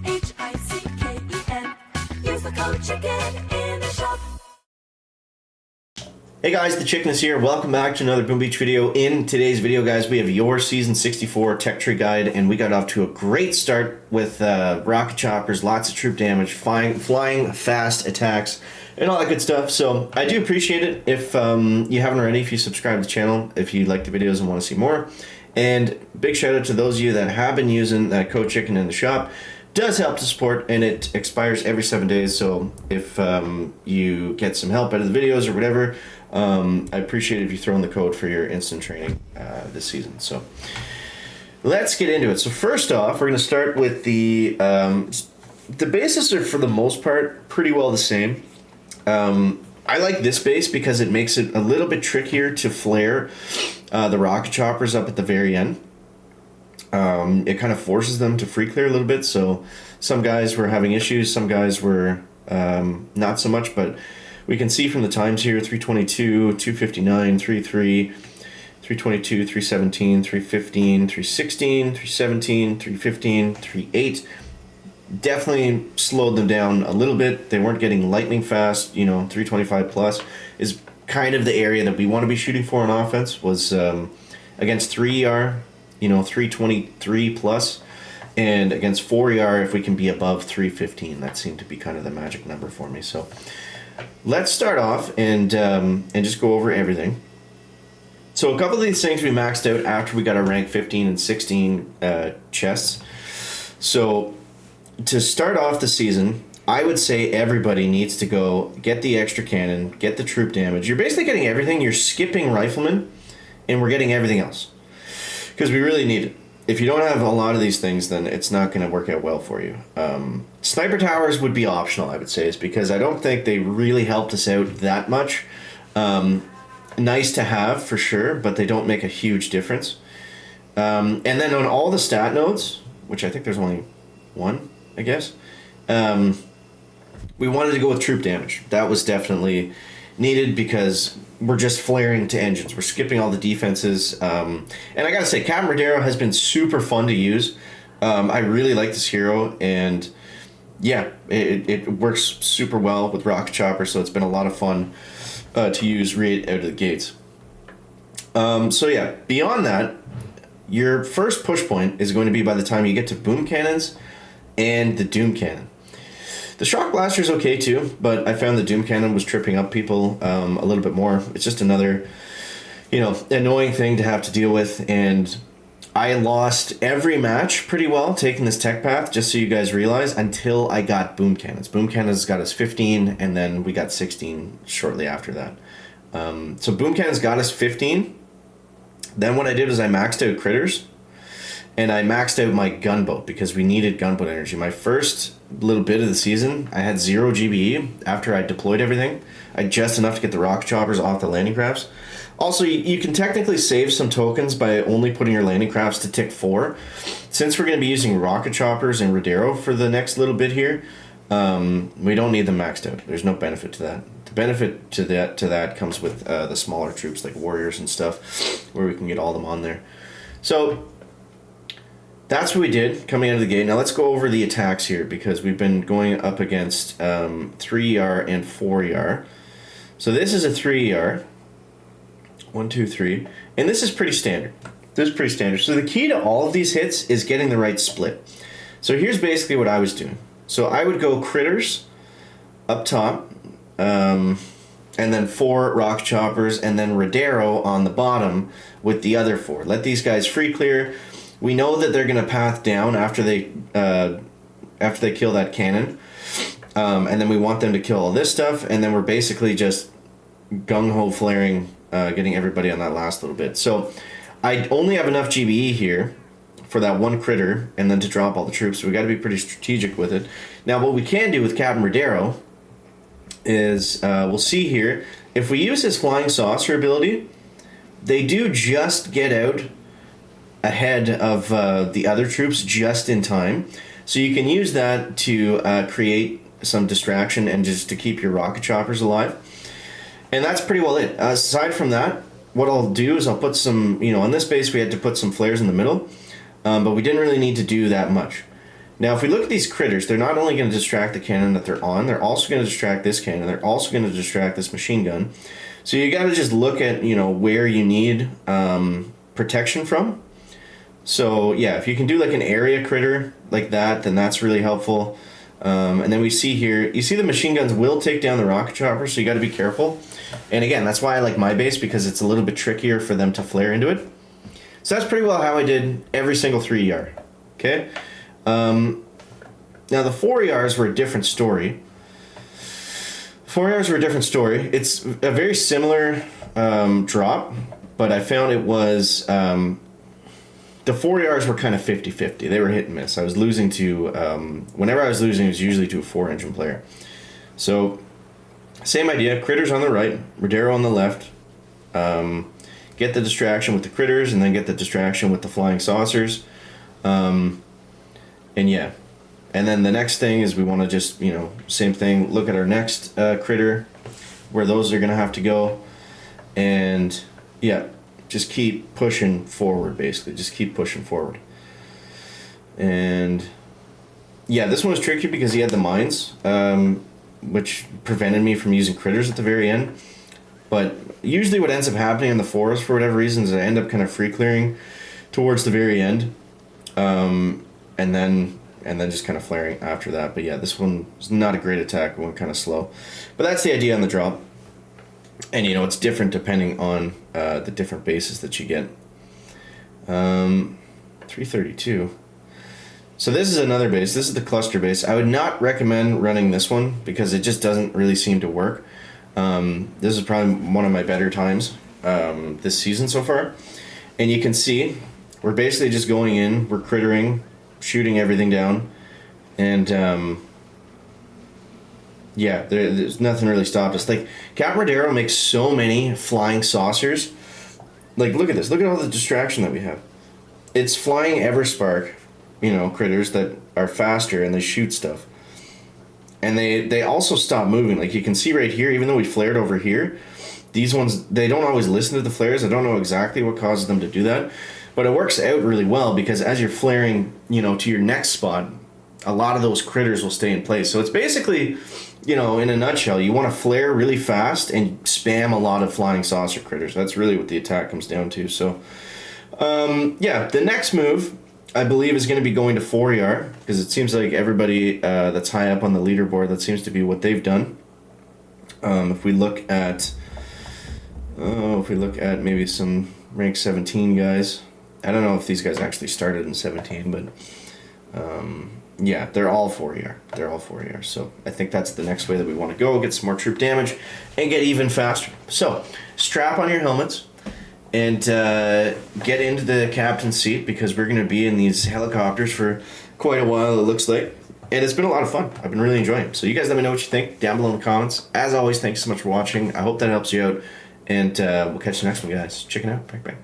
CHICKEN. Use the code CHICKEN in the shop. Hey guys, the Chicken is here. Welcome back to another Boom Beach video. In today's video, guys, we have your Season 64 Tech Tree Guide, and we got off to a great start with rocket choppers, lots of troop damage, flying fast attacks, and all that good stuff. So I do appreciate it if you haven't already, if you subscribe to the channel, if you like the videos and want to see more. And big shout out to those of you that have been using that code CHICKEN in the shop. Does help to support, and it expires every 7 days, so if you get some help out of the videos or whatever, I appreciate it if you throw in the code for your instant training this season. So let's get into it. So first off, we're going to start with the bases are for the most part pretty well the same. I like this base because it makes it a little bit trickier to flare the rocket choppers up at the very end. It kind of forces them to free clear a little bit, so some guys were having issues, some guys were not so much, but we can see from the times here, 322, 259, 33, 322, 317, 315, 316, 317, 315, 38. Definitely slowed them down a little bit. They weren't getting lightning fast, 325 plus is kind of the area that we want to be shooting for on offense, was against 3 ER, 323 plus, and against 4 ER if we can be above 315. That seemed to be kind of the magic number for me. So let's start off and just go over everything. So a couple of these things we maxed out after we got our rank 15 and 16 chests. So to start off the season, I would say everybody needs to go get the extra cannon, get the troop damage. You're basically getting everything. You're skipping riflemen, and we're getting everything else, because we really need it. If you don't have a lot of these things, then it's not going to work out well for you. Sniper towers would be optional, I would say, is because I don't think they really helped us out that much. Nice to have, for sure, but they don't make a huge difference. And then on all the stat nodes, which I think there's only one, I guess, we wanted to go with troop damage. That was definitely needed because we're just flaring to engines. We're skipping all the defenses. And I gotta say, Captain Rodero has been super fun to use. I really like this hero, and yeah, it works super well with rocket chopper, so it's been a lot of fun to use right out of the gates. So yeah, beyond that, your first push point is going to be by the time you get to boom cannons and the doom cannon. The shock blaster is okay too, but I found the doom cannon was tripping up people a little bit more. It's just another, annoying thing to have to deal with, and I lost every match pretty well taking this tech path, just so you guys realize, until I got boom cannons. Boom cannons got us 15, and then we got 16 shortly after that. So boom cannons got us 15. Then what I did was I maxed out critters, and I maxed out my gunboat because we needed gunboat energy. My first little bit of the season, I had 0 GBE after I deployed everything. I had just enough to get the rocket choppers off the landing crafts. Also, you can technically save some tokens by only putting your landing crafts to tick 4. Since we're going to be using rocket choppers and Rodero for the next little bit here, we don't need them maxed out. There's no benefit to that. The benefit to that comes with the smaller troops like warriors and stuff, where we can get all them on there. So that's what we did coming out of the gate. Now let's go over the attacks here, because we've been going up against 3 ER and 4 ER. So this is a 3 ER. 1, 2, 3. And this is pretty standard. This is pretty standard. So the key to all of these hits is getting the right split. So here's basically what I was doing. So I would go critters up top, and then 4 rock choppers, and then Rodero on the bottom with the other 4. Let these guys free clear. We know that they're going to path down after they kill that cannon, and then we want them to kill all this stuff, and then we're basically just gung-ho flaring, getting everybody on that last little bit. So I only have enough GBE here for that one critter, and then to drop all the troops, so we got to be pretty strategic with it. Now what we can do with Captain Rodero is, we'll see here, if we use his flying saucer ability, they do just get out ahead of the other troops just in time. So you can use that to create some distraction and just to keep your rocket choppers alive. And that's pretty well it. Aside from that, what I'll do is I'll put some, on this base we had to put some flares in the middle, but we didn't really need to do that much. Now, if we look at these critters, they're not only going to distract the cannon that they're on, they're also going to distract this cannon. They're also going to distract this machine gun. So you got to just look at, where you need protection from. So yeah, if you can do like an area critter like that, then that's really helpful. And then we see here, you see the machine guns will take down the rocket chopper, so you got to be careful. And again, that's why I like my base, because it's a little bit trickier for them to flare into it. So that's pretty well how I did every single 3ER. Okay. Now the 4ERs were a different story. 4ERs were a different story. It's a very similar drop, but I found it was the 4ERs were kind of 50-50. They were hit and miss. I was losing to whenever I was losing, it was usually to a 4-engine player. So same idea. Critters on the right, Rodero on the left. Get the distraction with the critters, and then get the distraction with the flying saucers. And yeah. And then the next thing is we want to just, same thing, look at our next critter, where those are going to have to go. And yeah, just keep pushing forward, basically. Just keep pushing forward. And yeah, this one was tricky because he had the mines, which prevented me from using critters at the very end. But usually what ends up happening in the forest, for whatever reasons, I end up kind of free clearing towards the very end. And then just kind of flaring after that. But yeah, this one was not a great attack. It went kind of slow. But that's the idea on the drop. And it's different depending on the different bases that you get. 332. So this is another base. This is the cluster base. I would not recommend running this one because it just doesn't really seem to work. This is probably one of my better times this season so far. And you can see we're basically just going in, we're crittering, shooting everything down, and yeah, there's nothing really stopped us. Like, Captain Rodero makes so many flying saucers. Like, look at this. Look at all the distraction that we have. It's flying Everspark, critters that are faster and they shoot stuff. And they also stop moving. Like, you can see right here, even though we flared over here, these ones, they don't always listen to the flares. I don't know exactly what causes them to do that. But it works out really well because as you're flaring, to your next spot, a lot of those critters will stay in place. So it's basically, in a nutshell, you want to flare really fast and spam a lot of flying saucer critters. That's really what the attack comes down to. So, yeah, the next move, I believe, is going to be going to 4ER because it seems like everybody that's high up on the leaderboard, that seems to be what they've done. If we look at maybe some rank 17 guys. I don't know if these guys actually started in 17, but yeah, they're all 4ER. They're all 4ER. So I think that's the next way that we want to go, get some more troop damage, and get even faster. So strap on your helmets and get into the captain's seat because we're going to be in these helicopters for quite a while, it looks like. And it's been a lot of fun. I've been really enjoying it. So you guys let me know what you think down below in the comments. As always, thanks so much for watching. I hope that helps you out. And we'll catch you next one, guys. Chicken out. Bye.